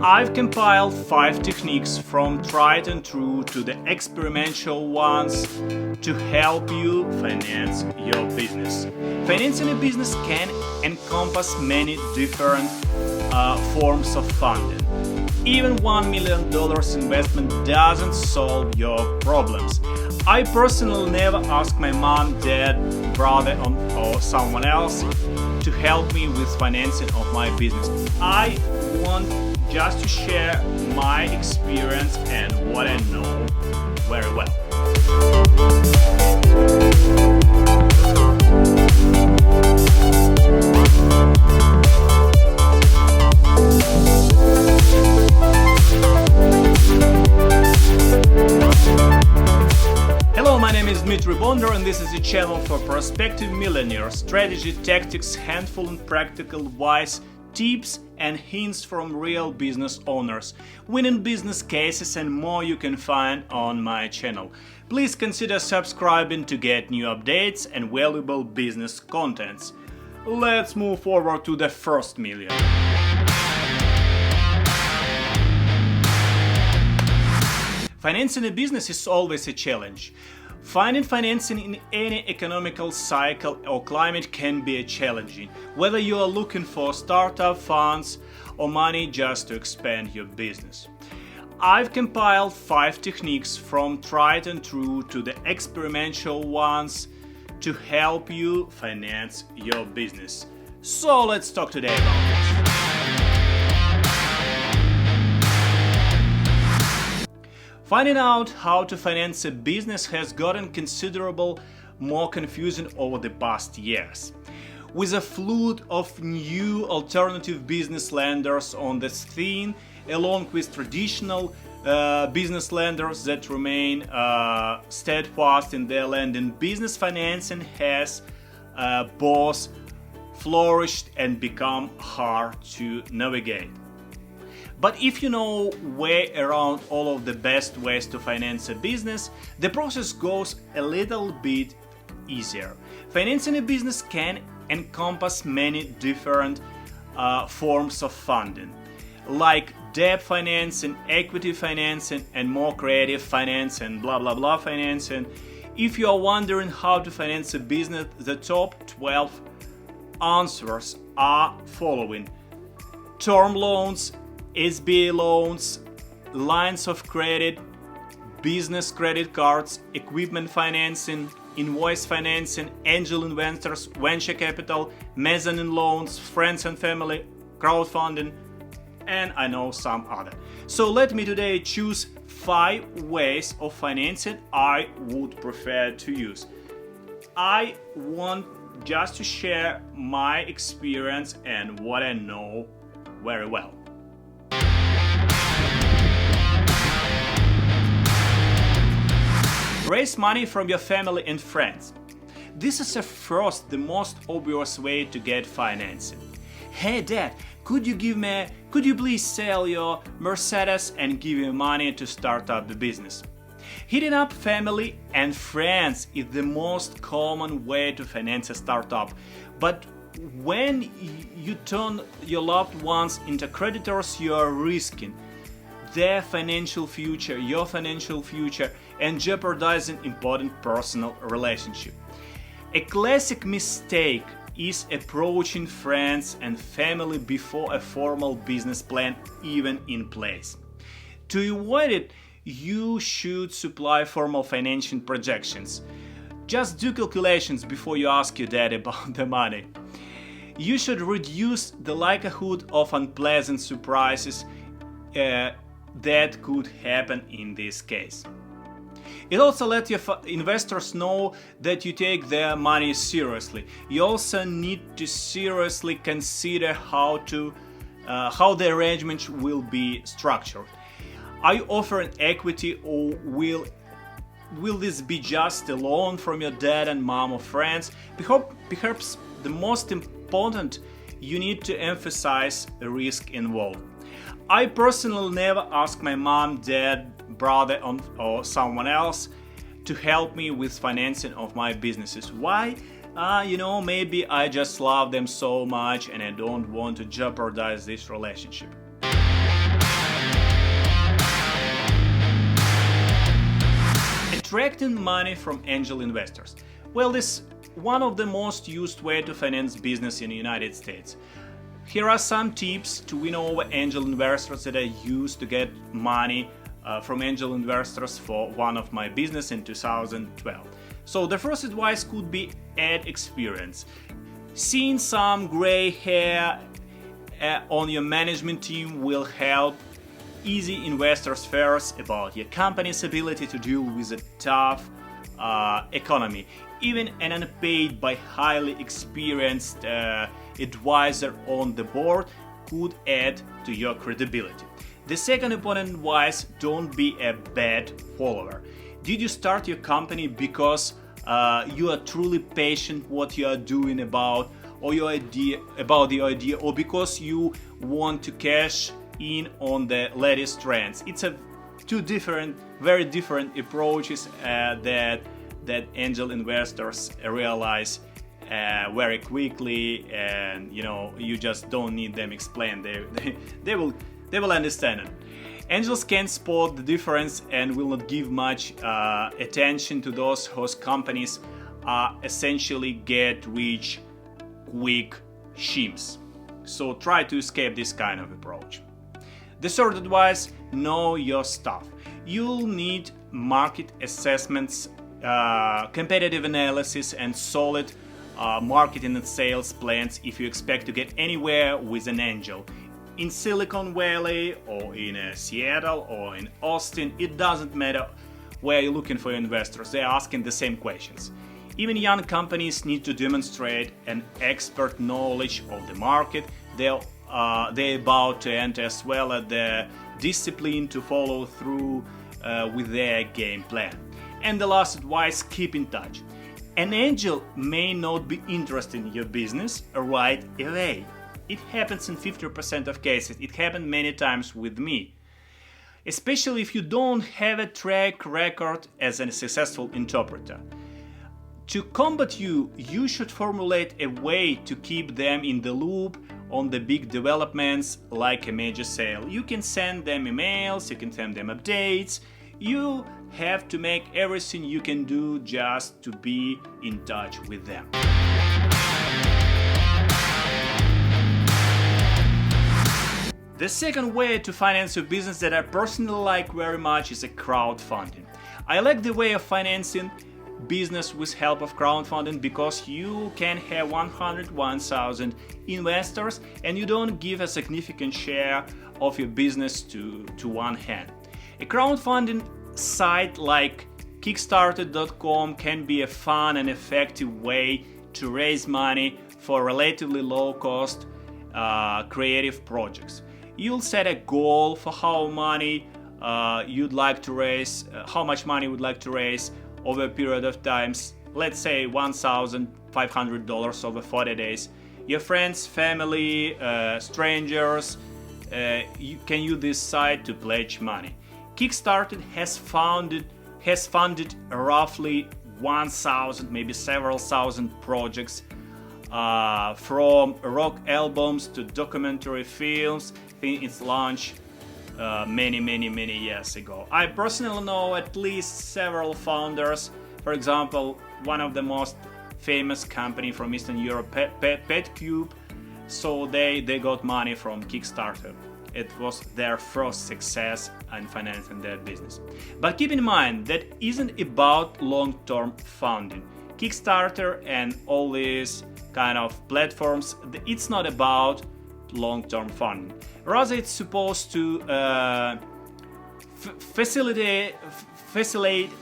I've compiled 5 techniques from tried and true to the experimental ones to help you finance your business. Financing a business can encompass many different forms of funding. Even $1 million investment doesn't solve your problems. I personally never ask my mom, dad, brother, or someone else to help me with financing of my business. I want just to share my experience and what I know very well. Hello, my name is Dmitry Bonder and this is a channel for prospective millionaires, strategy, tactics, handful and practical advice, tips and hints from real business owners, winning business cases and more you can find on my channel. Please consider subscribing to get new updates and valuable business contents. Let's move forward to the first million. Financing a business is always a challenge. Finding financing in any economical cycle or climate can be challenging, whether you are looking for startup funds or money just to expand your business. I've compiled 5 techniques from tried and true to the experimental ones to help you finance your business. So let's talk today about this. Finding out how to finance a business has gotten considerable more confusing over the past years. With a flood of new alternative business lenders on the scene, along with traditional business lenders that remain steadfast in their lending, business financing has both flourished and become hard to navigate. But if you know way around all of the best ways to finance a business, the process goes a little bit easier. Financing a business can encompass many different forms of funding, like debt financing, equity financing, and more creative financing, blah blah blah financing. If you are wondering how to finance a business, the top 12 answers are following: term loans, SBA loans, lines of credit, business credit cards, equipment financing, invoice financing, angel investors, venture capital, mezzanine loans, friends and family, crowdfunding, and I know some other. So let me today choose 5 ways of financing I would prefer to use. I want just to share my experience and what I know very well. Raise money from your family and friends. This is the most obvious way to get financing. Hey dad, could you please sell your Mercedes and give me money to start up the business? Hitting up family and friends is the most common way to finance a startup. But when you turn your loved ones into creditors, you are risking their financial future, your financial future, and jeopardizing important personal relationship. A classic mistake is approaching friends and family before a formal business plan even in place. To avoid it, you should supply formal financial projections. Just do calculations before you ask your dad about the money. You should reduce the likelihood of unpleasant surprises that could happen in this case. It also lets your investors know that you take their money seriously. You also need to seriously consider how the arrangement will be structured. Are you offering equity, or will this be just a loan from your dad and mom or friends? Perhaps the most important, you need to emphasize the risk involved. I personally never ask my mom, dad, brother, or someone else to help me with financing of my businesses. Why? Maybe I just love them so much and I don't want to jeopardize this relationship. Attracting money from angel investors. Well, this is one of the most used ways to finance business in the United States. Here are some tips to win over angel investors that I used to get money from angel investors for one of my business in 2012. So the first advice could be add experience. Seeing some gray hair on your management team will help easy investors first about your company's ability to deal with a tough economy. Even an unpaid by highly experienced advisor on the board could add to your credibility. The second important advice, don't be a bad follower. Did you start your company because you are truly passionate what you are doing about the idea, or because you want to cash in on the latest trends? It's two very different approaches that angel investors realize very quickly, and you just don't need them explain. They will understand it. Angels can spot the difference and will not give much attention to those whose companies are essentially get rich quick schemes. So try to escape this kind of approach. The third advice, know your stuff. You'll need market assessments, competitive analysis, and solid marketing and sales plans if you expect to get anywhere with an angel. In Silicon Valley or in Seattle or in Austin, it doesn't matter where you're looking for investors, they're asking the same questions. Even young companies need to demonstrate an expert knowledge of the market they're about to enter, as well as the discipline to follow through with their game plan. And the last advice, keep in touch. An angel may not be interested in your business right away. It happens in 50% of cases. It happened many times with me. Especially if you don't have a track record as a successful interpreter. To combat you should formulate a way to keep them in the loop on the big developments like a major sale. You can send them emails, you can send them updates. You have to make everything you can do just to be in touch with them. The second way to finance your business that I personally like very much is a crowdfunding. I like the way of financing business with help of crowdfunding because you can have 101,000 investors and you don't give a significant share of your business to one hand. A crowdfunding site like Kickstarter.com can be a fun and effective way to raise money for relatively low-cost creative projects. You'll set a goal for how much money you'd like to raise over a period of time, let's say $1,500 over 40 days. Your friends, family, strangers, you can use this site to pledge money. Kickstarter has funded roughly 1,000, maybe several thousand projects, from rock albums to documentary films. I think it's launched many years ago. I personally know at least several founders. For example, one of the most famous company from Eastern Europe, PetCube, so they got money from Kickstarter. It was their first success in financing their business. But keep in mind that isn't about long-term funding. Kickstarter and all these kind of platforms, it's not about long-term funding. Rather, it's supposed to facilitate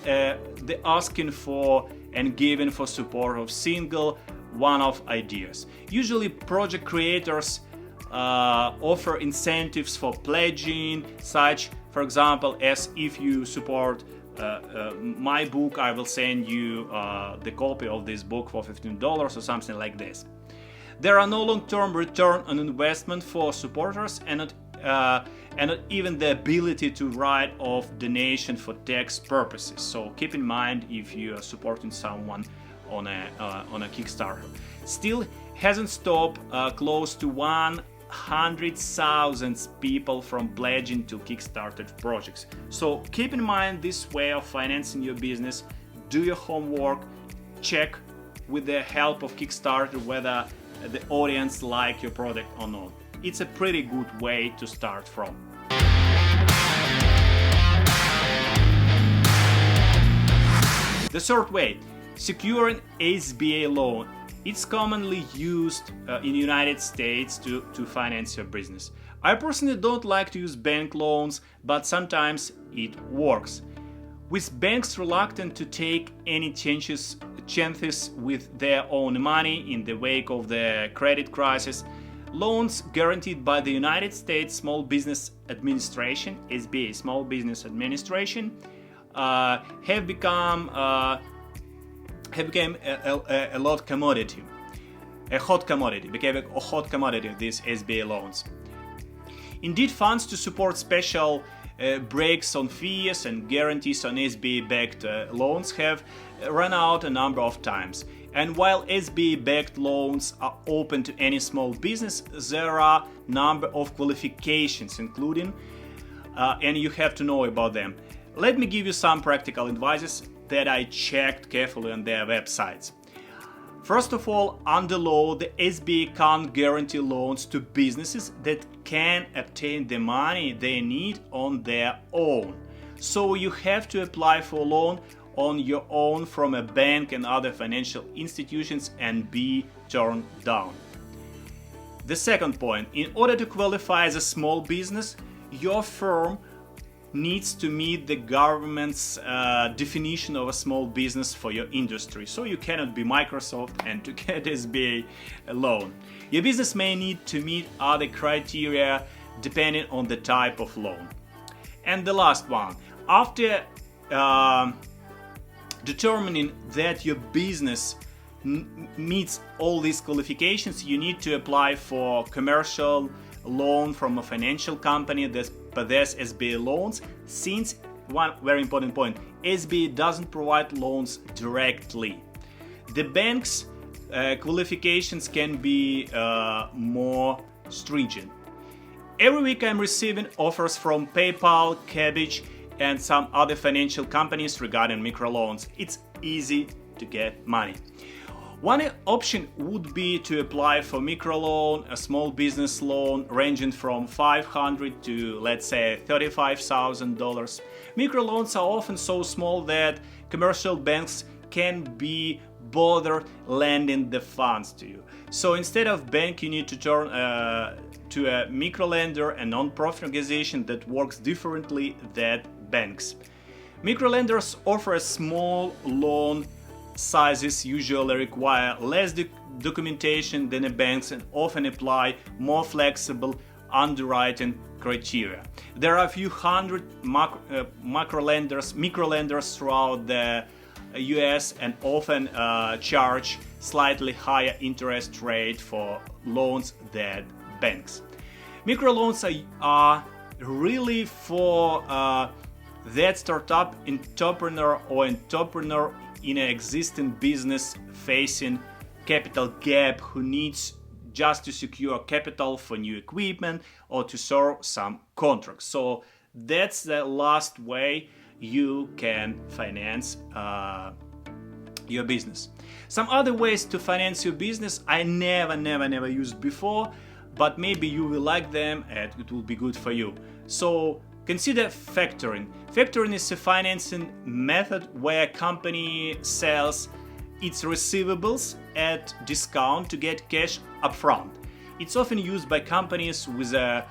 the asking for and giving for support of single one-off ideas. Usually, project creators offer incentives for pledging, such, for example, as if you support my book, I will send you the copy of this book for $15 or something like this. There are no long-term return on investment for supporters and not even the ability to write off donation for tax purposes. So keep in mind if you are supporting someone on a Kickstarter. Still hasn't stopped close to 1 100,000 people from pledging to Kickstarter projects. So keep in mind this way of financing your business. Do your homework, check with the help of Kickstarter whether the audience like your product or not. It's a pretty good way to start from. The third way, securing SBA loan. It's commonly used in the United States to finance your business. I personally don't like to use bank loans, but sometimes it works. With banks reluctant to take any chances with their own money in the wake of the credit crisis, loans guaranteed by the United States Small Business Administration, SBA, Small Business Administration, have become a hot commodity. Became a hot commodity, these SBA loans. Indeed, funds to support special breaks on fees and guarantees on SBA-backed loans have run out a number of times. And while SBA-backed loans are open to any small business, there are a number of qualifications, including, and you have to know about them. Let me give you some practical advice that I checked carefully on their websites. First of all, under law, the SBA can't guarantee loans to businesses that can obtain the money they need on their own. So you have to apply for a loan on your own from a bank and other financial institutions and be turned down. The second point, in order to qualify as a small business, your firm needs to meet the government's definition of a small business for your industry. So you cannot be Microsoft and to get SBA loan. Your business may need to meet other criteria depending on the type of loan. And the last one, after determining that your business meets all these qualifications, you need to apply for commercial loan from a financial company that possesses SBA loans, since one very important point, SBA doesn't provide loans directly. The bank's qualifications can be more stringent. Every week I'm receiving offers from PayPal, Cabbage, and some other financial companies regarding microloans. It's easy to get money. One option would be to apply for microloan, a small business loan ranging from $500 to, let's say, $35,000. Microloans are often so small that commercial banks can be bothered lending the funds to you. So instead of bank, you need to turn to a microlender, a non-profit organization that works differently than banks. Microlenders offer a small loan sizes, usually require less documentation than the banks and often apply more flexible underwriting criteria. There are a few hundred microlenders throughout the US and often charge slightly higher interest rate for loans than banks. Microloans are really for that startup entrepreneur or entrepreneur in an existing business facing capital gap who needs just to secure capital for new equipment or to serve some contracts. So that's the last way you can finance your business. Some other ways to finance your business I never used before, but maybe you will like them and it will be good for you. So consider factoring. Factoring is a financing method where a company sells its receivables at discount to get cash upfront. It's often used by companies with a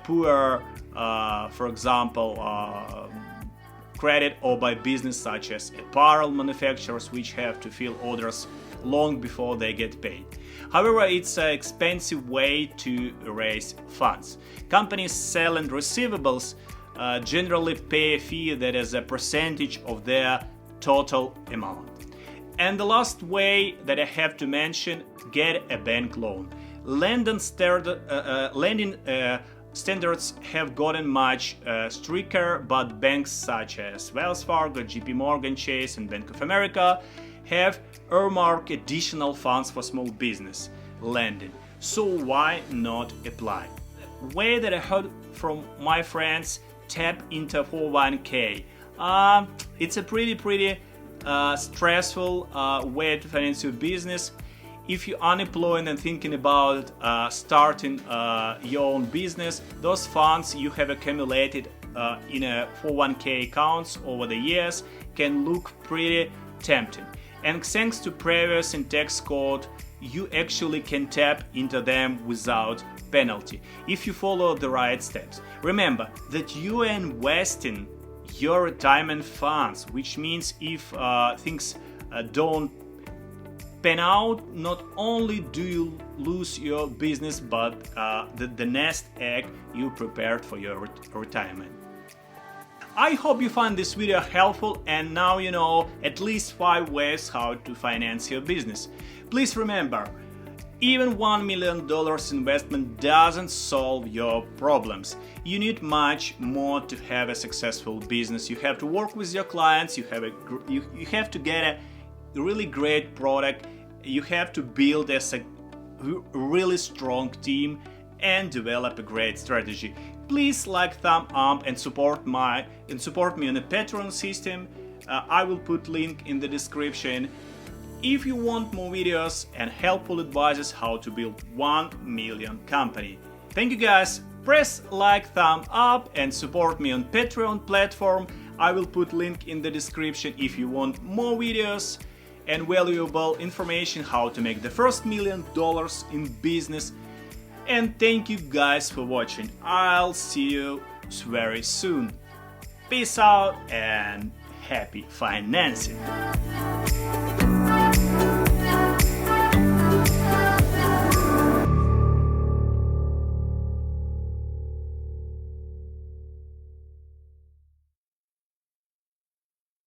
poor, for example, credit, or by business such as apparel manufacturers, which have to fill orders long before they get paid. However, it's an expensive way to raise funds. Companies selling receivables generally pay a fee that is a percentage of their total amount. And the last way that I have to mention, get a bank loan. Lending standards have gotten much stricter, but banks such as Wells Fargo, JP Morgan Chase, and Bank of America have earmarked additional funds for small business lending. So why not apply? Way that I heard from my friends, tap into 401k. It's a pretty stressful way to finance your business. If you're unemployed and thinking about starting your own business, those funds you have accumulated in a 401k accounts over the years can look pretty tempting. And thanks to previous and tax code, you actually can tap into them without penalty if you follow the right steps. Remember that you are investing your retirement funds, which means if things don't pan out, not only do you lose your business, but the nest egg you prepared for your retirement. I hope you find this video helpful and now you know at least 5 ways how to finance your business. Please remember, even $1 million investment doesn't solve your problems. You need much more to have a successful business. You have to work with your clients, you have to get a really great product, you have to build a really strong team and develop a great strategy. Please like, thumb up and support me on the Patreon system. I will put link in the description. If you want more videos and helpful advices how to build 1 million company. Thank you guys. Press like, thumb up and support me on Patreon platform. I will put link in the description if you want more videos and valuable information how to make the first $1 million in business. And thank you guys for watching. I'll see you very soon. Peace out and happy financing.